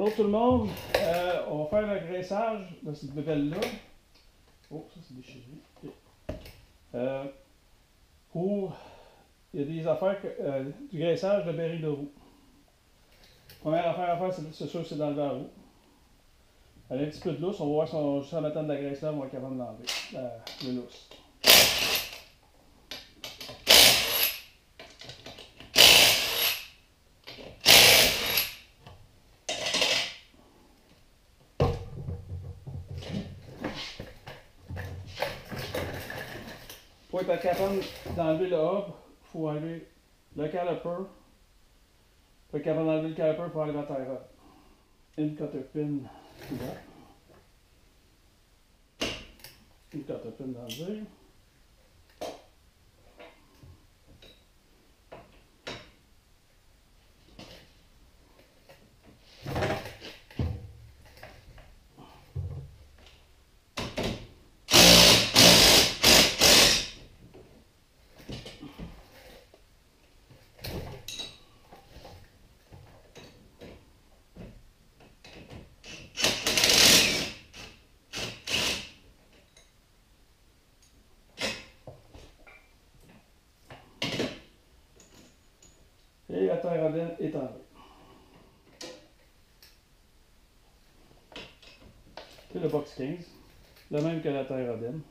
Bonjour tout le monde, on va faire le graissage de cette bébelle-là. Oh, ça c'est déchiré. Okay. Il y a des affaires, du graissage de berry de roue. Première affaire à faire, c'est sûr, c'est d'enlever la roue. Elle a un petit peu de lousse, on va voir si on juste en mettant de la graisse là, on va être capable d'enlever le lousse. Pour être capable d'enlever le hub, il faut enlever le caliper. Pour être capable d'enlever le caliper, il faut enlever la tie rod. Une cotter pin là. Une cotter pin d'enlever. Et la tie rod est enlevée. C'est le box 15, le même que la tie rod.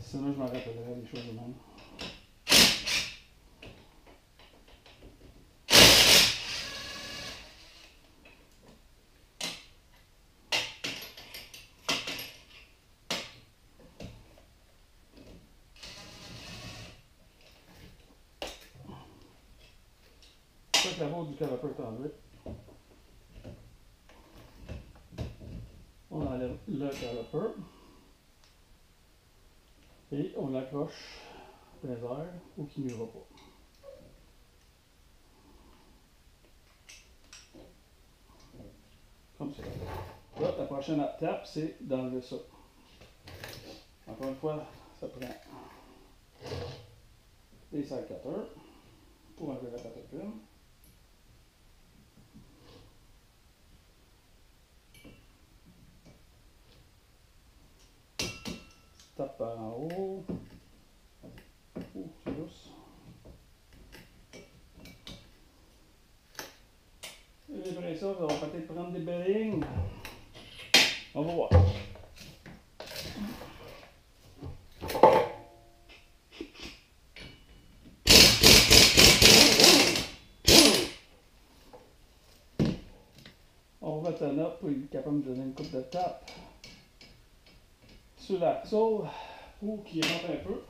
Sinon je m'en rappellerai des choses de même. La roue du caliper est enlevée. On enlève le caliper et on l'accroche dans les airs pour qu'il ne va pas. Comme ça. Là, la prochaine étape, c'est d'enlever ça. Encore une fois, ça prend des side cutters pour enlever la cutter pin. Tape par en haut. Ouh, c'est lousse. Et après ça, on va peut-être prendre des bearings. On va voir. On va mettre un up pour être capable de donner une coupe de tape sur l'axle pour qu'il rentre un peu.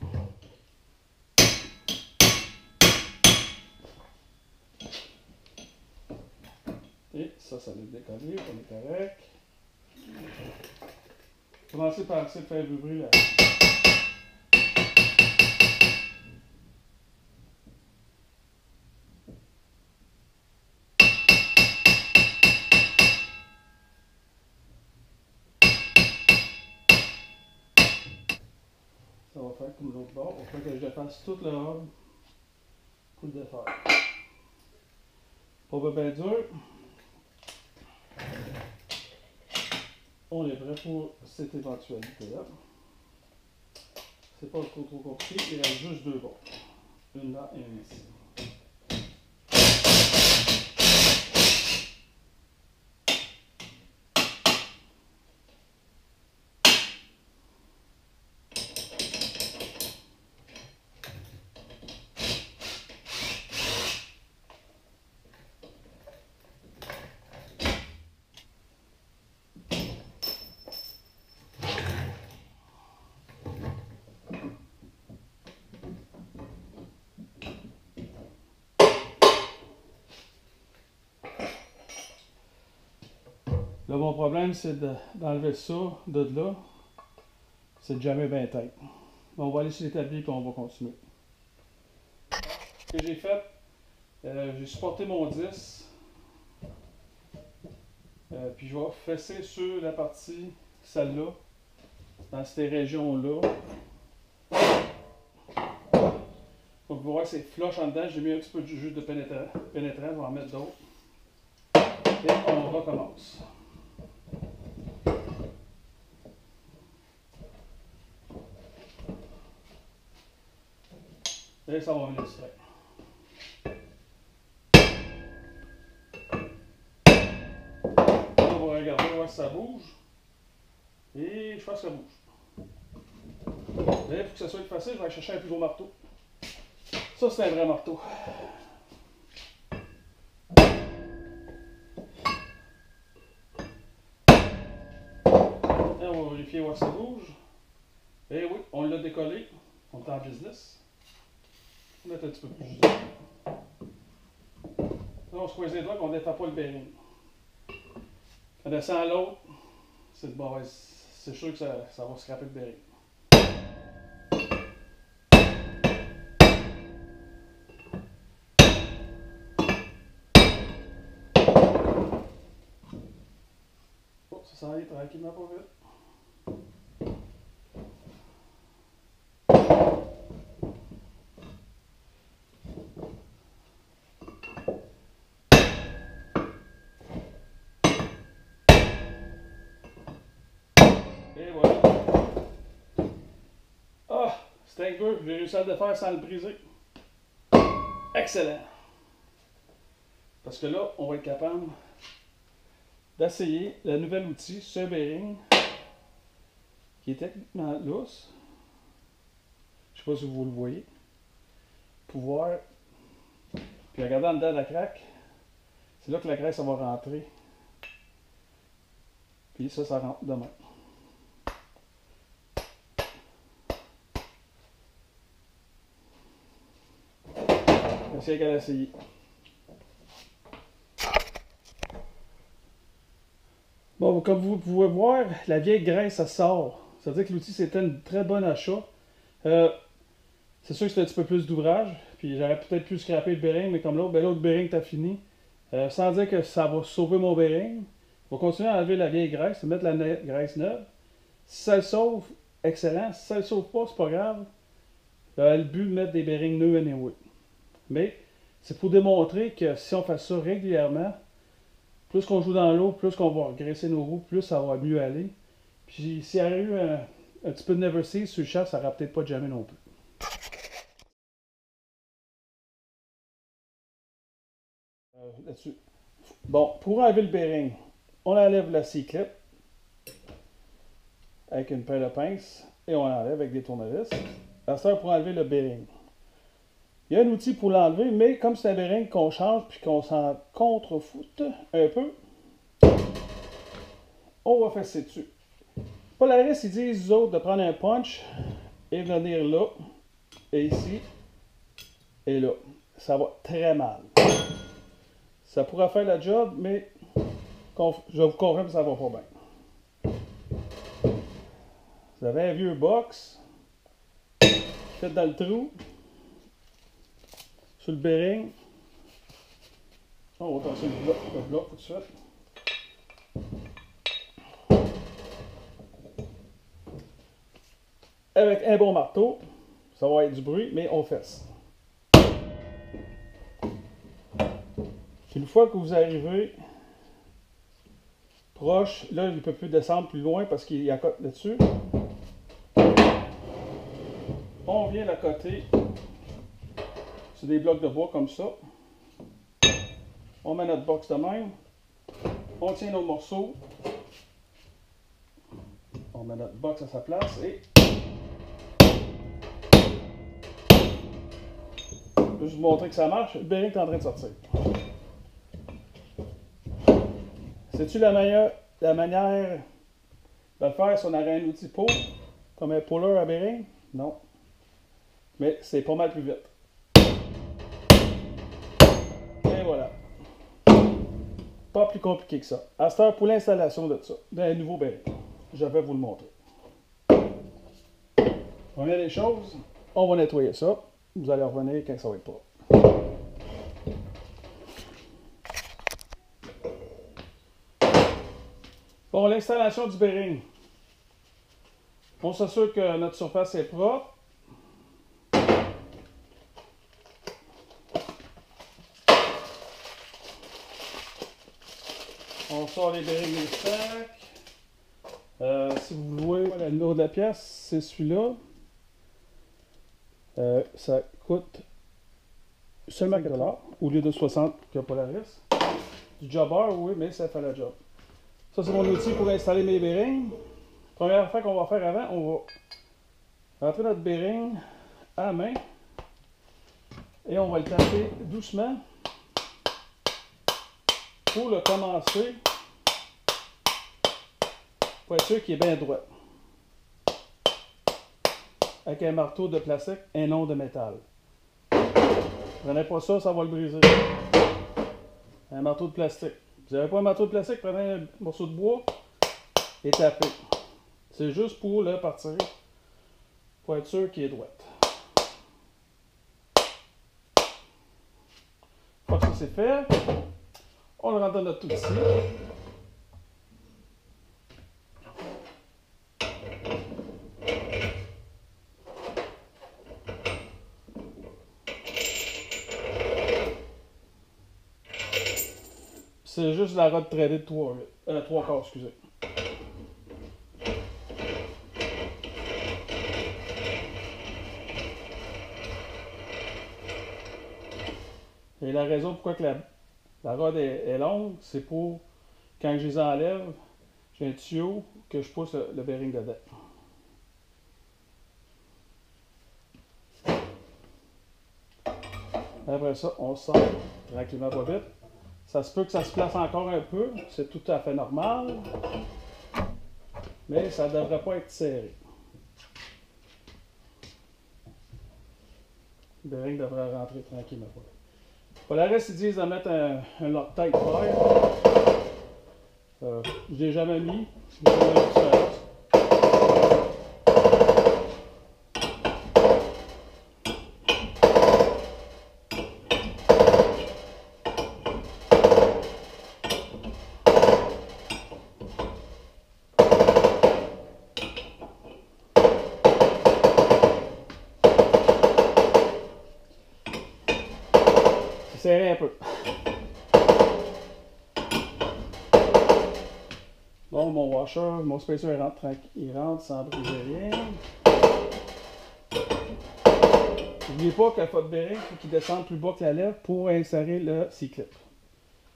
Et ça l'a décollé, on est correct. Commencez par essayer de faire vibrer là. Ça va faire comme l'autre bord. Il faut que je défasse toute le hub pour le défaire. Pas bien dur. On est prêt pour cette éventualité-là. C'est pas trop compliqué, il reste juste deux bords. Une là et une ici. Là, mon problème, c'est d'enlever ça de là. C'est jamais bien tête. On va aller sur l'établi et on va continuer. Ce que j'ai fait, j'ai supporté mon 10. Puis je vais fesser sur la partie, celle-là, dans ces régions-là. Donc, vous voyez, c'est flush en dedans. J'ai mis un petit peu de jus de pénétrant. Je vais en mettre d'autres. Et on recommence. Et ça va venir straight. On va regarder voir si ça bouge. Et je pense que ça bouge. Mais pour que ça soit facile, je vais aller chercher un plus gros marteau. Ça, c'est un vrai marteau. Et on va vérifier voir si ça bouge. Et oui, on l'a décollé. On est en business. On va mettre un petit peu plus. Là, on se croise les doigts qu'on ne défend pas le bearing. On descend à l'autre. C'est bon, c'est sûr que ça va scraper le bearing. Oh, ça s'en est tranquillement pas vite. Et voilà. Ah, c'était un peu, j'ai réussi à le défaire sans le briser. Excellent. Parce que là, on va être capable d'essayer le nouvel outil, ce bearing, qui est techniquement lousse. Je ne sais pas si vous le voyez. Pouvoir. Puis regardez en dedans de la craque. C'est là que la graisse va rentrer. Puis ça rentre demain. Essayez qu'à l'essayer. Bon, comme vous pouvez voir, la vieille graisse, ça sort. Ça veut dire que l'outil, c'était un très bon achat. C'est sûr que c'est un petit peu plus d'ouvrage. Puis j'aurais peut-être pu scraper le bearing, mais comme l'autre bearing est fini. Sans dire que ça va sauver mon bearing. On va continuer à enlever la vieille graisse, mettre la graisse neuve. Si ça le sauve, excellent. Si ça le sauve pas, c'est pas grave. Le but de mettre des bearings neufs anyway. Mais c'est pour démontrer que si on fait ça régulièrement, plus qu'on joue dans l'eau, plus qu'on va graisser nos roues, plus ça va mieux aller. Puis s'il y avait eu un petit peu de Never See sur le shaft, ça n'aurait peut-être pas jamais non plus. Là-dessus. Bon, pour enlever le bearing, on enlève la C-clip avec une paire de pinces et on l'enlève avec des tournevis. Ça sert pour enlever le bearing. Il y a un outil pour l'enlever, mais comme c'est un bearing qu'on change puis qu'on s'en contrefoute un peu, on va fesser dessus. Polaris, ils disent, eux autres, de prendre un punch et venir là, et ici, et là. Ça va très mal. Ça pourra faire la job, mais je vous confirme que ça va pas bien. Vous avez un vieux box, fait dans le trou, sur le bearing. On va tasser le bloc tout de suite. Avec un bon marteau, ça va être du bruit, mais on fesse. Une fois que vous arrivez proche, là, il ne peut plus descendre plus loin parce qu'il y a cote là-dessus. On vient l'accoter sur des blocs de bois comme ça. On met notre box de même. On tient nos morceaux. On met notre box à sa place et je vais vous montrer que ça marche. Le bearing est en train de sortir. C'est-tu la manière de le faire si on avait un outil pour, comme un puller à bearing? Non. Mais c'est pas mal plus vite. Et voilà. Pas plus compliqué que ça. À cette heure, pour l'installation de ça, d'un nouveau bearing, je vais vous le montrer. Première des choses, on va nettoyer ça. Vous allez revenir quand ça va être propre. Bon, l'installation du bearing. On s'assure que notre surface est propre. sort les bearings des sacs. Si vous voulez le numéro de la pièce, c'est celui-là. Ça coûte seulement 4 $ au lieu de 60 que Polaris. Du jobber, oui, mais ça fait la job. Ça, c'est mon outil pour installer mes bearings. Première affaire qu'on va faire avant, on va rentrer notre bearing à la main et on va le taper doucement pour le commencer, pour être sûr qu'il est bien droit. Avec un marteau de plastique et non de métal. Prenez pas ça, ça va le briser. Un marteau de plastique. Vous n'avez pas un marteau de plastique, prenez un morceau de bois et tapez. C'est juste pour le partir, pour être sûr qu'il est droit. Une fois que ça c'est fait, on le rentre dans notre outil. C'est juste la rod threadée de 3 quarts, excusez. Et la raison pourquoi que la rod est longue, c'est pour, quand je les enlève, j'ai un tuyau que je pousse le bearing dedans. Après ça, on sort tranquillement pas vite. Ça se peut que ça se place encore un peu, c'est tout à fait normal, mais ça ne devrait pas être serré. Le bearing devrait rentrer tranquillement pas vite. Polaris, ils disent de mettre un Loctite fer. Je ne l'ai jamais mis. Je n'ai jamais vu de différence. Serrer un peu. Bon, mon washer, mon spacer il rentre sans briser rien. N'oubliez pas que votre bearing, il faut qu'il descende plus bas que la lèvre pour insérer le C-clip.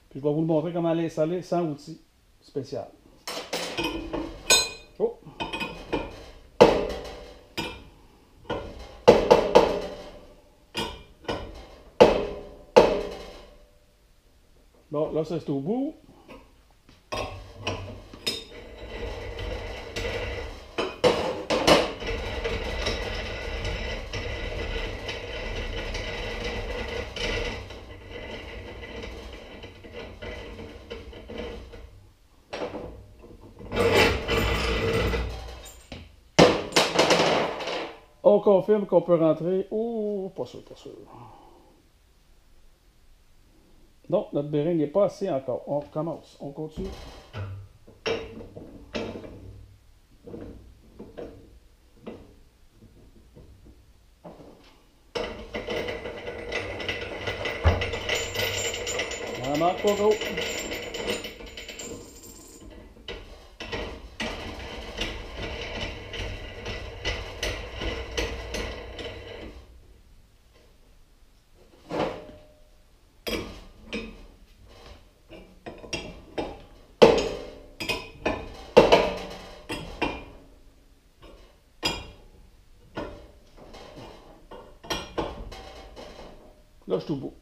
Puis je vais vous le montrer comment l'installer sans outil spécial. Oh! Bon, là, ça c'est au bout. On confirme qu'on peut rentrer. Oh, pas sûr, pas sûr. Non, notre bearing n'est pas assez encore. On recommence. On continue. On marque pas gros. Là, je suis au bout.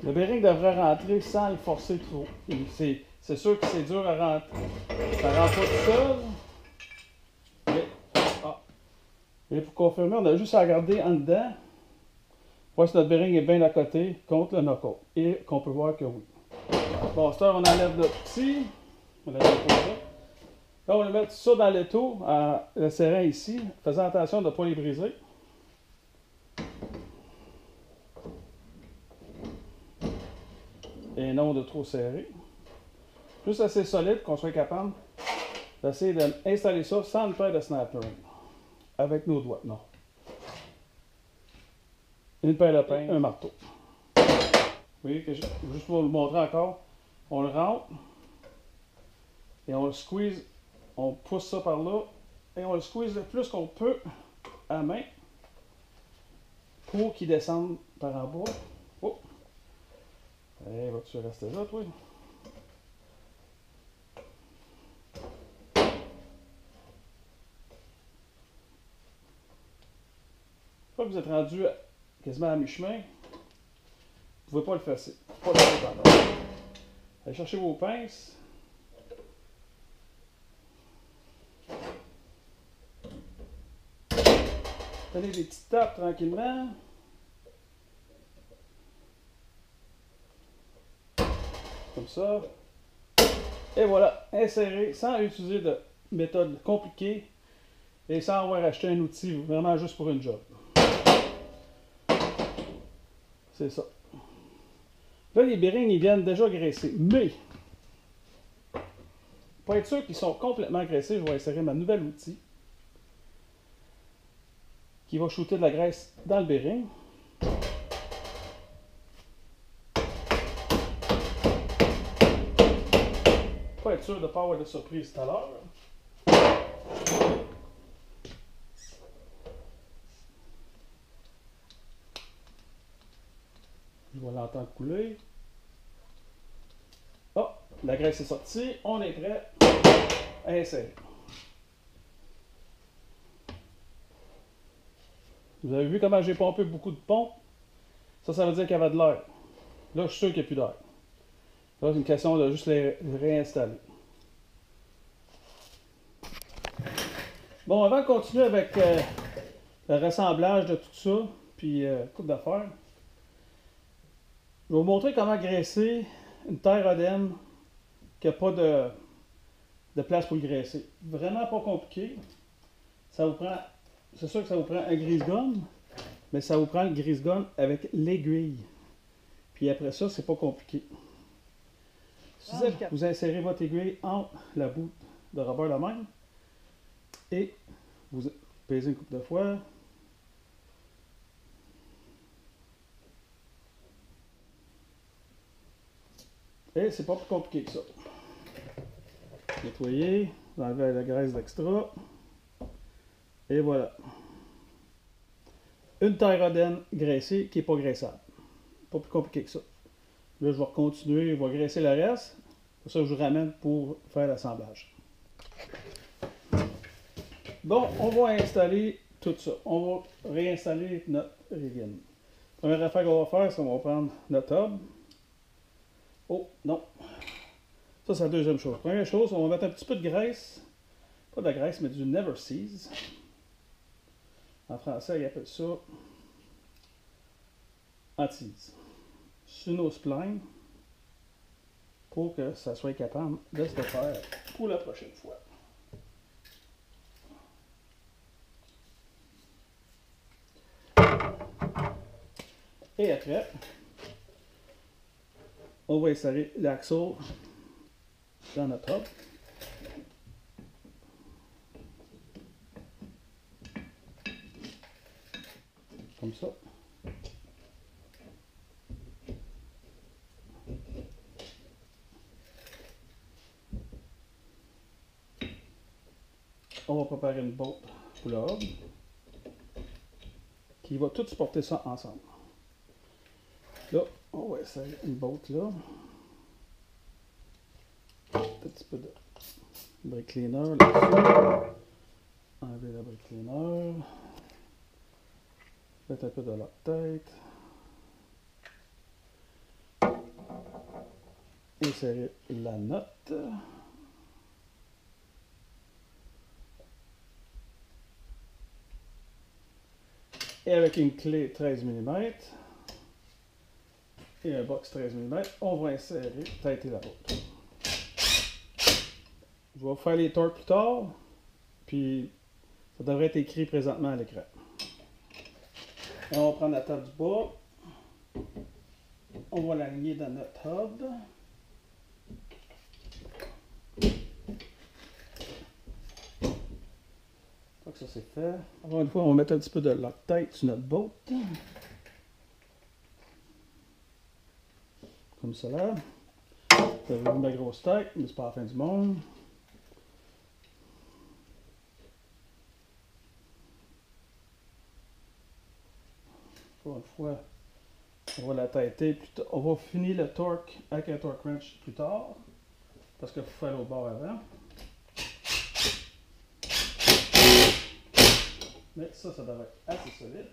Le bearing devrait rentrer sans le forcer trop. C'est sûr que c'est dur à rentrer. Ça ne rentre pas tout seul. Et pour confirmer, on a juste à regarder en dedans. Voir si notre bearing est bien à côté contre le knuckle. Et qu'on peut voir que oui. Bon, cette heure, on enlève notre outil. On enlève le ça. Là, on va mettre ça dans l'étau, en le serrant ici, faisant attention de ne pas les briser. Et non de trop serrer. Juste assez solide qu'on soit capable J'essaie d'installer ça sans une paire de snap-ring. Avec nos doigts, non. Une paire de pinces, un marteau. Vous voyez que juste pour vous le montrer encore, on le rentre et on le squeeze, on pousse ça par là et on le squeeze le plus qu'on peut à main pour qu'il descende par en bas. Oh! Hey, vas-tu rester là, toi? Une fois que vous êtes rendu quasiment à mi-chemin, vous ne pouvez pas le fesser. Pas le faire pendant. Allez chercher vos pinces. Donnez des petites tapes tranquillement. Comme ça. Et voilà, insérer sans utiliser de méthode compliquée et sans avoir acheté un outil vraiment juste pour une job. C'est ça. Là, les bearings, ils viennent déjà graissés. Mais, pour être sûr qu'ils sont complètement graissés, je vais insérer ma nouvelle outil qui va shooter de la graisse dans le bearing. Pour être sûr de ne pas avoir de surprise tout à l'heure. Je vais l'entendre couler. Oh, la graisse est sortie. On est prêt à insérer. Vous avez vu comment j'ai pompé beaucoup de pompe? Ça veut dire qu'il y avait de l'air. Là, je suis sûr qu'il n'y a plus d'air. Là, c'est une question de juste les réinstaller. Bon, avant de continuer avec le rassemblage de tout ça, puis coupe d'affaires, je vais vous montrer comment graisser une terre odem qui n'a pas de place pour le graisser. Vraiment pas compliqué. Ça vous prend, c'est sûr que ça vous prend un grise-gun, mais ça vous prend le grise-gun avec l'aiguille. Puis après ça, c'est pas compliqué. Si vous insérez votre aiguille entre la bout de rubber de même et vous pèsez une couple de fois. Et c'est pas plus compliqué que ça. Nettoyer, vous enlevez la graisse d'extra. Et voilà. Une terre odem graissée qui n'est pas graissable. Pas plus compliqué que ça. Là, je vais continuer, je vais graisser le reste. Pour ça, je vous ramène pour faire l'assemblage. Bon, on va installer tout ça. On va réinstaller notre rigging. Première affaire qu'on va faire, c'est qu'on va prendre notre hub. Oh, non. Ça, c'est la deuxième chose. Première chose, on va mettre un petit peu de graisse. Pas de graisse, mais du Never Seas. En français, ils appellent ça antise. Sur nos splines. Pour que ça soit capable de se faire pour la prochaine fois. Et après, on va insérer l'axle dans notre hub. Comme ça. On va préparer une botte pour le hub qui va tout supporter ça ensemble. Là, on va essayer une botte là. Un petit peu de brake cleaner là-dessus. Enlever la brake cleaner. Mettre un peu de lock tête. Insérer la note. Et avec une clé 13 mm et un box 13 mm, on va insérer, têter la botte. Je vais vous faire les torques plus tard, puis ça devrait être écrit présentement à l'écran. On va prendre la table du bas, on va l'aligner dans notre hub. Une fois que ça c'est fait, encore une fois, on va mettre un petit peu de Loctite sur notre boat. Comme ça là. Vous avez vu ma grosse tête, mais c'est pas la fin du monde. Encore une fois, on va la têter. On va finir le torque avec un torque wrench plus tard. Parce qu'il faut faire l'autre bord avant. Mais ça devrait être assez solide.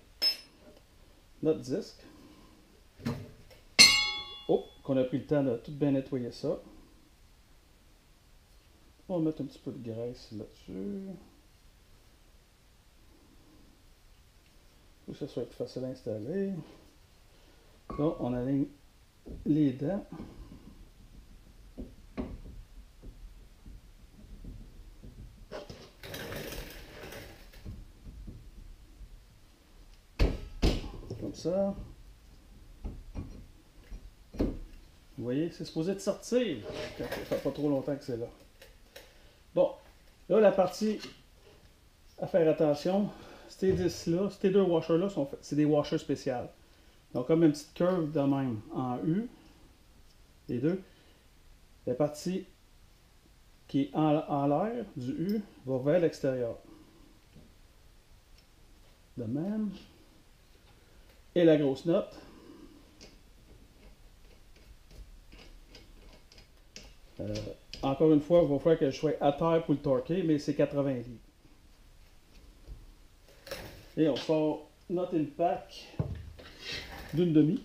Notre disque. Oh, qu'on a pris le temps de tout bien nettoyer ça. On va mettre un petit peu de graisse là-dessus. Pour que ça soit plus facile à installer. Là, on aligne les dents. Comme ça. Vous voyez, c'est supposé de sortir. Ça fait pas trop longtemps que c'est là. Bon, là, la partie à faire attention, ces disques-là, ces deux washers-là, c'est des washers spéciaux. Donc, comme une petite curve de même en U, les deux. La partie qui est en l'air du U va vers l'extérieur. De même. Et la grosse note. Encore une fois, il va falloir que je sois à terre pour le torquer, mais c'est 80 livres. Et on sort notre impact d'une demi.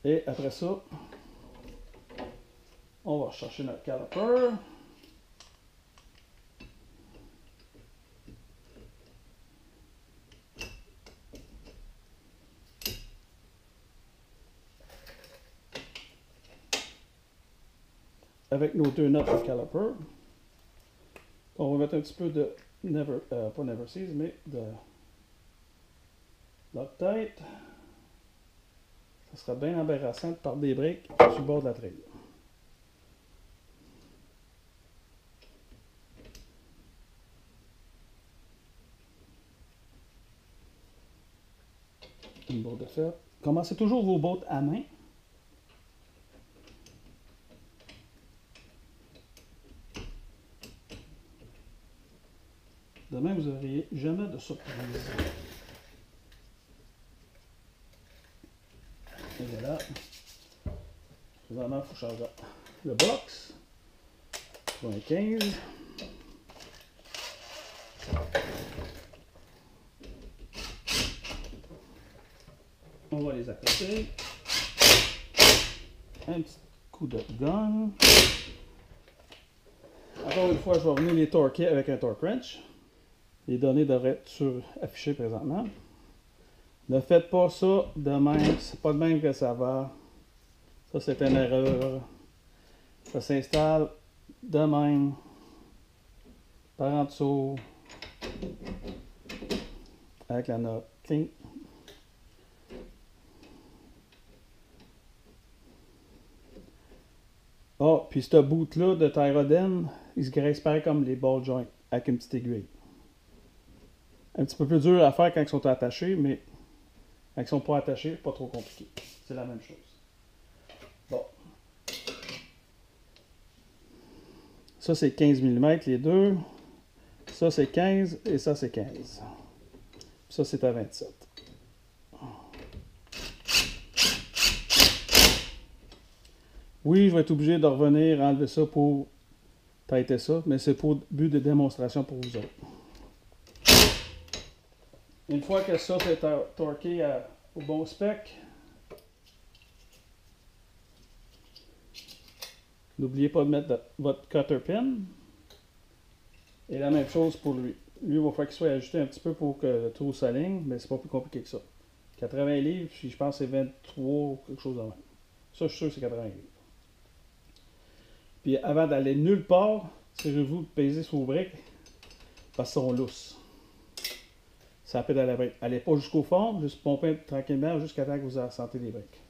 Et après ça, on va chercher notre caliper. Avec nos deux notes de caliper. On va mettre un petit peu de pas Never Seas, mais de Loctite. Ça sera bien embarrassant de perdre des briques sur le bord de la trail. Une botte de fer. Commencez toujours vos bottes à main. Demain, vous n'auriez jamais de surprise. Et voilà. Présentement, il faut changer le box. 15. On va les accoter. Un petit coup de gun. Encore une fois, je vais venir les torquer avec un torque wrench. Les données devraient être affichées présentement. Ne faites pas ça de même. C'est pas de même que ça va. Ça, c'est une erreur. Ça s'installe de même. Par en dessous. Avec la note. Cling. Ah, puis ce bout-là de Tyroden, il se graisse pareil comme les ball joints, avec une petite aiguille. Un petit peu plus dur à faire quand ils sont attachés, mais quand ils sont pas attachés, pas trop compliqué. C'est la même chose. Bon. Ça, c'est 15 mm les deux. Ça, c'est 15 et ça, c'est 15. Puis ça, c'est à 27. Oui, je vais être obligé de revenir enlever ça pour traiter ça, mais c'est pour but de démonstration pour vous autres. Une fois que ça c'est torqué au bon spec, n'oubliez pas de mettre votre cutter pin. Et la même chose pour lui. Lui, il va falloir qu'il soit ajusté un petit peu pour que le trou s'aligne, mais c'est pas plus compliqué que ça. 80 livres, puis je pense que c'est 23 ou quelque chose de même. Ça, je suis sûr que c'est 80 livres. Puis avant d'aller nulle part, tirez-vous de peser sur vos briques parce qu'ils sont lousses. ça pédale à briques. Allez pas jusqu'au fond, juste pomper tranquillement jusqu'à temps que vous sentez les briques.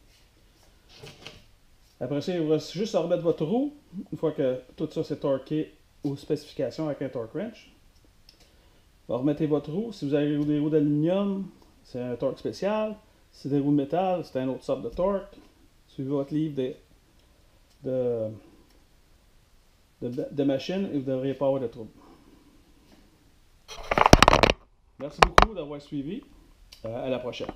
Après ça, il vous reste juste à remettre votre roue, une fois que tout ça c'est torqué aux spécifications avec un torque wrench. Vous remettez votre roue. Si vous avez des roues d'aluminium, c'est un torque spécial. Si c'est des roues de métal, c'est un autre sorte de torque. Suivez votre livre de machine et vous ne devriez pas avoir de trouble. Merci beaucoup d'avoir suivi. À la prochaine.